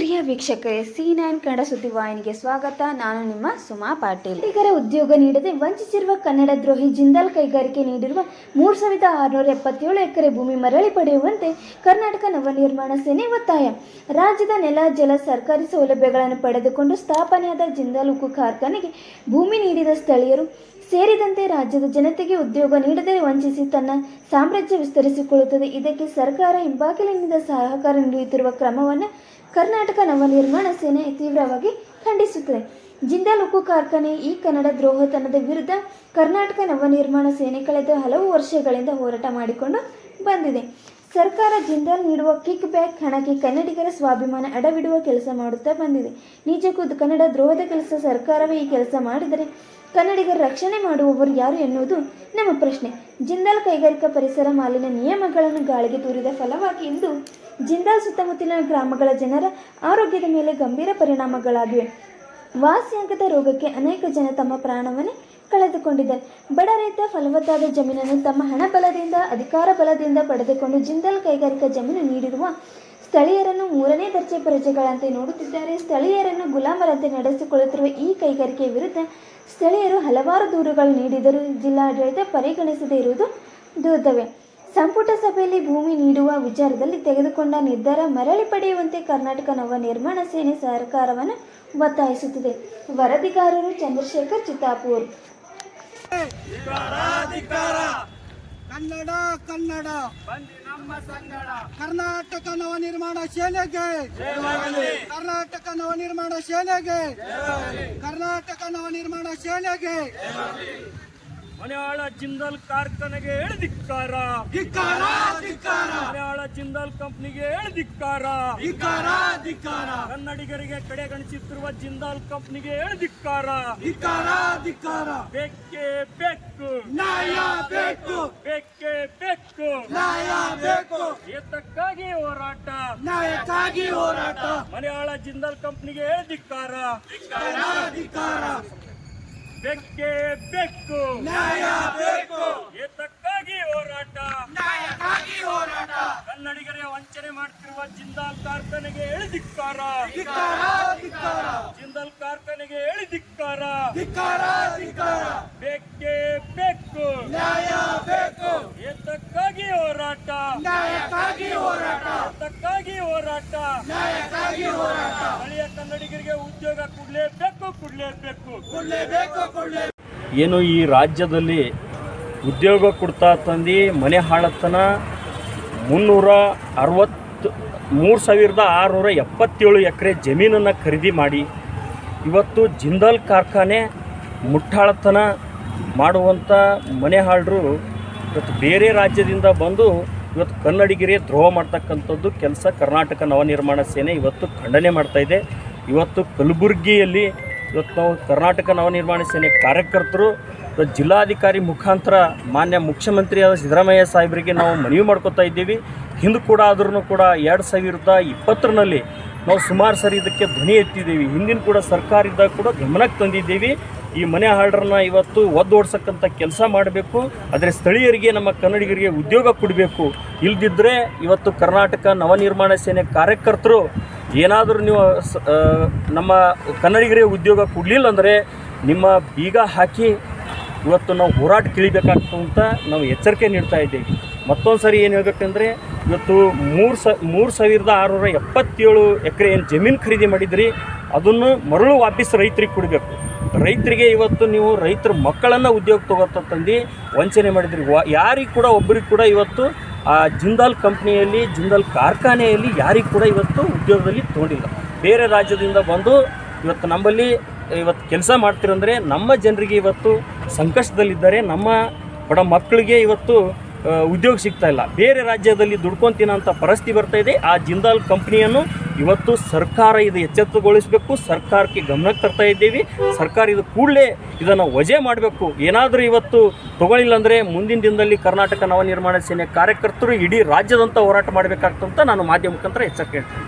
ಪ್ರಿಯ ವೀಕ್ಷಕರೇ, C9 ಕನ್ನಡ ಸುದ್ದಿವಾಹಿನಿಗೆ ಸ್ವಾಗತ. ನಾನು ನಿಮ್ಮ ಸುಮಾ ಪಾಟೀಲ್. ಕನ್ನಡಿಗರ ಉದ್ಯೋಗ ನೀಡದೆ ವಂಚಿಸಿರುವ ಕನ್ನಡ ದ್ರೋಹಿ ಜಿಂದಾಲ್ ಕೈಗಾರಿಕೆ ನೀಡಿರುವ 3677 ಎಕರೆ ಭೂಮಿ ಮರಳಿ ಪಡೆಯುವಂತೆ ಕರ್ನಾಟಕ ನವನಿರ್ಮಾಣ ಸೇನೆ ಒತ್ತಾಯ. ರಾಜ್ಯದ ನೆಲ, ಜಲ, ಸರ್ಕಾರಿ ಸೌಲಭ್ಯಗಳನ್ನು ಪಡೆದುಕೊಂಡು ಸ್ಥಾಪನೆಯಾದ ಜಿಂದಾಲ್ ಉಕ್ಕು ಕಾರ್ಖಾನೆಗೆ ಭೂಮಿ ನೀಡಿದ ಸ್ಥಳೀಯರು ಸೇರಿದಂತೆ ರಾಜ್ಯದ ಜನತೆಗೆ ಉದ್ಯೋಗ ನೀಡದೆ ವಂಚಿಸಿ ತನ್ನ ಸಾಮ್ರಾಜ್ಯ ವಿಸ್ತರಿಸಿಕೊಳ್ಳುತ್ತದೆ. ಇದಕ್ಕೆ ಸರ್ಕಾರ ಹಿಂಬಾಗಿಲಿನಿಂದ ಸಹಕಾರ ನೀಡುತ್ತಿರುವ ಕ್ರಮವನ್ನು ಕರ್ನಾಟಕ ನವನಿರ್ಮಾಣ ಸೇನೆ ತೀವ್ರವಾಗಿ ಖಂಡಿಸುತ್ತದೆ. ಜಿಂದಾಲ್ ಉಕ್ಕು ಕಾರ್ಖಾನೆ ಈ ಕನ್ನಡ ದ್ರೋಹತನದ ವಿರುದ್ಧ ಕರ್ನಾಟಕ ನವನಿರ್ಮಾಣ ಸೇನೆ ಕಳೆದ ಹಲವು ವರ್ಷಗಳಿಂದ ಹೋರಾಟ ಮಾಡಿಕೊಂಡು ಬಂದಿದೆ. ಸರ್ಕಾರ ಜಿಂದಾಲ್ ನೀಡುವ ಕಿಕ್ ಬ್ಯಾಕ್ ಹಣಕ್ಕೆ ಕನ್ನಡಿಗರ ಸ್ವಾಭಿಮಾನ ಅಡವಿಡುವ ಕೆಲಸ ಮಾಡುತ್ತಾ ಬಂದಿದೆ. ನಿಜಕ್ಕೂ ಕನ್ನಡ ದ್ರೋಹದ ಕೆಲಸ ಸರ್ಕಾರವೇ ಈ ಕೆಲಸ ಮಾಡಿದರೆ ಕನ್ನಡಿಗರ ರಕ್ಷಣೆ ಮಾಡುವವರು ಯಾರು ಎನ್ನುವುದು ನಮ್ಮ ಪ್ರಶ್ನೆ. ಜಿಂದಾಲ್ ಕೈಗಾರಿಕಾ ಪರಿಸರ ಮಾಲಿನ್ಯ ನಿಯಮಗಳನ್ನು ಗಾಳಿಗೆ ತೂರಿದ ಫಲವಾಗಿ ಇಂದು ಜಿಂದಾಲ್ ಸುತ್ತಮುತ್ತಲಿನ ಗ್ರಾಮಗಳ ಜನರ ಆರೋಗ್ಯದ ಮೇಲೆ ಗಂಭೀರ ಪರಿಣಾಮಗಳಾಗಿವೆ. ವಾಸಿಯಾಗದ ರೋಗಕ್ಕೆ ಅನೇಕ ಜನ ತಮ್ಮ ಪ್ರಾಣವನ್ನೇ ಕಳೆದುಕೊಂಡಿದ್ದಾರೆ. ಬಡ ರೈತ ಫಲವತ್ತಾದ ಜಮೀನನ್ನು ತಮ್ಮ ಹಣ ಬಲದಿಂದ, ಅಧಿಕಾರ ಬಲದಿಂದ ಪಡೆದುಕೊಂಡು ಜಿಂದಾಲ್ ಕೈಗಾರಿಕಾ ಜಮೀನು ನೀಡಿರುವ ಸ್ಥಳೀಯರನ್ನು ಮೂರನೇ ದರ್ಜೆ ಪ್ರಜೆಗಳಂತೆ ನೋಡುತ್ತಿದ್ದಾರೆ. ಸ್ಥಳೀಯರನ್ನು ಗುಲಾಮರಂತೆ ನಡೆಸಿಕೊಳ್ಳುತ್ತಿರುವ ಈ ಕೈಗಾರಿಕೆಯ ವಿರುದ್ಧ ಸ್ಥಳೀಯರು ಹಲವಾರು ದೂರುಗಳು ನೀಡಿದರೂ ಜಿಲ್ಲಾಡಳಿತ ಪರಿಗಣಿಸದೇ ಇರುವುದು ದುರ್ದೈವ. ಸಂಪುಟ ಸಭೆಯಲ್ಲಿ ಭೂಮಿ ನೀಡುವ ವಿಚಾರದಲ್ಲಿ ತೆಗೆದುಕೊಂಡ ನಿರ್ಧಾರ ಮರಳಿ ಪಡೆಯುವಂತೆ ಕರ್ನಾಟಕ ನವನಿರ್ಮಾಣ ಸೇನೆ ಸರ್ಕಾರವನ್ನು ಒತ್ತಾಯಿಸುತ್ತಿದೆ. ವರದಿಗಾರರು ಚಂದ್ರಶೇಖರ್ ಚಿತ್ತಾಪುರ್. ಕನ್ನಡ ಕನ್ನಡ ನಮ್ಮ ಸಂಗಡ. ಕರ್ನಾಟಕ ನವನಿರ್ಮಾಣ ಸೇನೆಗೆ, ಕರ್ನಾಟಕ ನವನಿರ್ಮಾಣ ಸೇನೆಗೆ, ಕರ್ನಾಟಕ ನವನಿರ್ಮಾಣ ಸೇನೆಗೆ. ಮನೆಯಾಳ ಜಿಂದಾಲ್ ಕಾರ್ಖಾನೆಗೆ ಧಿಕ್ಕಾರ, ಧಿಕ್ಕಾರ, ಧಿಕ್ಕಾರ. ಮನೆಯಾಳ ಜಿಂದಾಲ್ ಕಂಪನಿಗೆ ಧಿಕ್ಕಾರ, ಧಿಕ್ಕಾರ, ಧಿಕ್ಕಾರ. ಕನ್ನಡಿಗರಿಗೆ ಕಡೆಗಣಿಸುತ್ತಿರುವ ಜಿಂದಾಲ್ ಕಂಪನಿಗೆ ಧಿಕ್ಕಾರ, ಧಿಕ್ಕಾರ, ಧಿಕ್ಕಾರ. ಬೇಕೇ ಬೇಕು, ನ್ಯಾಯ ಬೇಕು, ಬೇಕೇ ಬೇಕು, ನ್ಯಾಯ ಬೇಕು. ಏತಕ್ಕಾಗಿ ಹೋರಾಟ, ನ್ಯಾಯಕ್ಕಾಗಿ ಹೋರಾಟ. ಮನೆಯಾಳ ಜಿಂದಾಲ್ ಕಂಪನಿಗೆ ಧಿಕ್ಕಾರ, ಧಿಕ್ಕಾರ, ಧಿಕ್ಕಾರ. ಬೇಕೇ ಬೇಕು, ನ್ಯಾಯ ಬೇಕು, ಏತಕ್ಕಾಗಿ ಹೋರಾಟ, ನ್ಯಾಯಕ್ಕಾಗಿ ಹೋರಾಟ. ಕನ್ನಡಿಗರೇ ವಂಚನೆ ಮಾಡ್ತಿರುವ ಜಿಂದಾಲ್ ಕಾರ್ಖಾನೆಗೆ ಧಿಕ್ಕಾರ, ಧಿಕ್ಕಾರ, ಧಿಕ್ಕಾರ. ಜಿಂದಾಲ್ ಕಾರ್ಖಾನೆಗೆ ಧಿಕ್ಕಾರ, ಧಿಕ್ಕಾರ, ಧಿಕ್ಕಾರ. ಬೇಕೇ ಬೇಕು, ನ್ಯಾಯ ಬೇಕು, ಏತಕ್ಕಾಗಿ ಹೋರಾಟ, ನ್ಯಾಯಕ್ಕಾಗಿ ಹೋರಾಟ, ಏತಕ್ಕಾಗಿ ಹೋರಾಟ. ನ್ಯಾಯಕ್ಕಾಗಿ ಹೋರಾಟ. ಸ್ಥಳೀಯ ಕನ್ನಡಿಗರಿಗೆ ಉದ್ಯೋಗ ಕೊಡ್ಲೇಬೇಕು, ಕೊಡ್ಲೇಬೇಕು. ಕೊಡ್ಲೇಬೇಕು, ಕೊಡ್ಲೇಬೇಕು. ಏನು ಈ ರಾಜ್ಯದಲ್ಲಿ ಉದ್ಯೋಗ ಕೊಡ್ತಾ ತಂದು ಮನೆ ಹಾಳತನ 3677 ಎಕರೆ ಜಮೀನನ್ನು ಖರೀದಿ ಮಾಡಿ ಇವತ್ತು ಜಿಂದಾಲ್ ಕಾರ್ಖಾನೆ ಮುಟ್ಟಾಳತನ ಮಾಡುವಂಥ ಮನೆ ಹಾಳರು ಇವತ್ತು ಬೇರೆ ರಾಜ್ಯದಿಂದ ಬಂದು ಇವತ್ತು ಕನ್ನಡಿಗರಿಗೆ ದ್ರೋಹ ಮಾಡ್ತಕ್ಕಂಥದ್ದು ಕೆಲಸ ಕರ್ನಾಟಕ ನವನಿರ್ಮಾಣ ಸೇನೆ ಇವತ್ತು ಖಂಡನೆ ಮಾಡ್ತಾಯಿದೆ. ಇವತ್ತು ಕಲಬುರಗಿಯಲ್ಲಿ ಇವತ್ತು ನಾವು ಕರ್ನಾಟಕ ನವನಿರ್ಮಾಣ ಸೇನೆ ಕಾರ್ಯಕರ್ತರು ಜಿಲ್ಲಾಧಿಕಾರಿ ಮುಖಾಂತರ ಮಾನ್ಯ ಮುಖ್ಯಮಂತ್ರಿಯಾದ ಸಿದ್ದರಾಮಯ್ಯ ಸಾಹೇಬರಿಗೆ ನಾವು ಮನವಿ ಮಾಡ್ಕೊತಾ ಇದ್ದೀವಿ. ಹಿಂದೆ ಕೂಡ ಆದ್ರೂ ಕೂಡ 2020ರಲ್ಲಿ ನಾವು ಸುಮಾರು ಸರಿ ಇದಕ್ಕೆ ಧ್ವನಿ ಎತ್ತಿದ್ದೀವಿ. ಹಿಂದಿನ ಕೂಡ ಸರ್ಕಾರ ಇದ್ದಾಗ ಕೂಡ ಗಮನಕ್ಕೆ ತಂದಿದ್ದೀವಿ. ಈ ಮನೆ ಹಾಳರನ್ನ ಇವತ್ತು ಒದ್ದೋಡ್ಸಕ್ಕಂಥ ಕೆಲಸ ಮಾಡಬೇಕು. ಆದರೆ ಸ್ಥಳೀಯರಿಗೆ, ನಮ್ಮ ಕನ್ನಡಿಗರಿಗೆ ಉದ್ಯೋಗ ಕೊಡಬೇಕು. ಇಲ್ದಿದ್ದರೆ ಇವತ್ತು ಕರ್ನಾಟಕ ನವನಿರ್ಮಾಣ ಸೇನೆ ಕಾರ್ಯಕರ್ತರು ಏನಾದರೂ ನೀವು ನಮ್ಮ ಕನ್ನಡಿಗರಿಗೆ ಉದ್ಯೋಗ ಕೊಡಲಿಲ್ಲ ಅಂದರೆ ನಿಮ್ಮ ಬೀಗ ಹಾಕಿ ಇವತ್ತು ನಾವು ಹೋರಾಟ ಕಿಳಿಬೇಕಾಗ್ತದೆ ಅಂತ ನಾವು ಎಚ್ಚರಿಕೆ ನೀಡ್ತಾ ಇದ್ದೀವಿ. ಮತ್ತೊಂದು ಸರಿ ಏನು ಹೇಳ್ಬೇಕಂದ್ರೆ ಇವತ್ತು 3677 ಎಕರೆ ಏನು ಜಮೀನು ಖರೀದಿ ಮಾಡಿದ್ರಿ ಅದನ್ನು ಮರಳು ವಾಪಸ್ ರೈತರಿಗೆ ಕೊಡಬೇಕು. ರೈತರಿಗೆ ಇವತ್ತು ನೀವು ರೈತರ ಮಕ್ಕಳನ್ನು ಉದ್ಯೋಗ ತಗೋತ ತಂದು ವಂಚನೆ ಮಾಡಿದ್ರಿ. ಯಾರಿಗೆ ಕೂಡ ಒಬ್ಬರಿಗೆ ಕೂಡ ಇವತ್ತು ಆ ಜಿಂದಾಲ್ ಕಂಪ್ನಿಯಲ್ಲಿ, ಜಿಂದಾಲ್ ಕಾರ್ಖಾನೆಯಲ್ಲಿ ಯಾರಿಗೆ ಕೂಡ ಇವತ್ತು ಉದ್ಯೋಗದಲ್ಲಿ ತೊಗೊಂಡಿಲ್ಲ. ಬೇರೆ ರಾಜ್ಯದಿಂದ ಬಂದು ಇವತ್ತು ನಮ್ಮಲ್ಲಿ ಇವತ್ತು ಕೆಲಸ ಮಾಡ್ತಿರಂದರೆ ನಮ್ಮ ಜನರಿಗೆ ಇವತ್ತು ಸಂಕಷ್ಟದಲ್ಲಿದ್ದಾರೆ. ನಮ್ಮ ಬಡ ಮಕ್ಕಳಿಗೆ ಇವತ್ತು ಉದ್ಯೋಗ ಸಿಗ್ತಾ ಇಲ್ಲ. ಬೇರೆ ರಾಜ್ಯದಲ್ಲಿ ದುಡ್ಕೊತೀನಂಥ ಪರಿಸ್ಥಿತಿ ಬರ್ತಾಯಿದೆ. ಆ ಜಿಂದಾಲ್ ಕಂಪ್ನಿಯನ್ನು ಇವತ್ತು ಸರ್ಕಾರ ಇದು ಎಚ್ಚೆತ್ತುಗೊಳಿಸಬೇಕು. ಸರ್ಕಾರಕ್ಕೆ ಗಮನಕ್ಕೆ ತರ್ತಾ ಇದ್ದೀವಿ. ಸರ್ಕಾರ ಇದು ಕೂಡಲೇ ಇದನ್ನು ವಜೆ ಮಾಡಬೇಕು. ಏನಾದರೂ ಇವತ್ತು ತೊಗೊಳ್ಳಿಲ್ಲ ಅಂದರೆ ಮುಂದಿನ ದಿನದಲ್ಲಿ ಕರ್ನಾಟಕ ನವನಿರ್ಮಾಣ ಸೇನೆ ಕಾರ್ಯಕರ್ತರು ಇಡೀ ರಾಜ್ಯದಂತ ಹೋರಾಟ ಮಾಡಬೇಕಾಗ್ತಂತ ನಾನು ಮಾಧ್ಯಮ ಮುಖಾಂತರ ಎಚ್ಚರಿಕೆ ಹೇಳ್ತೀನಿ.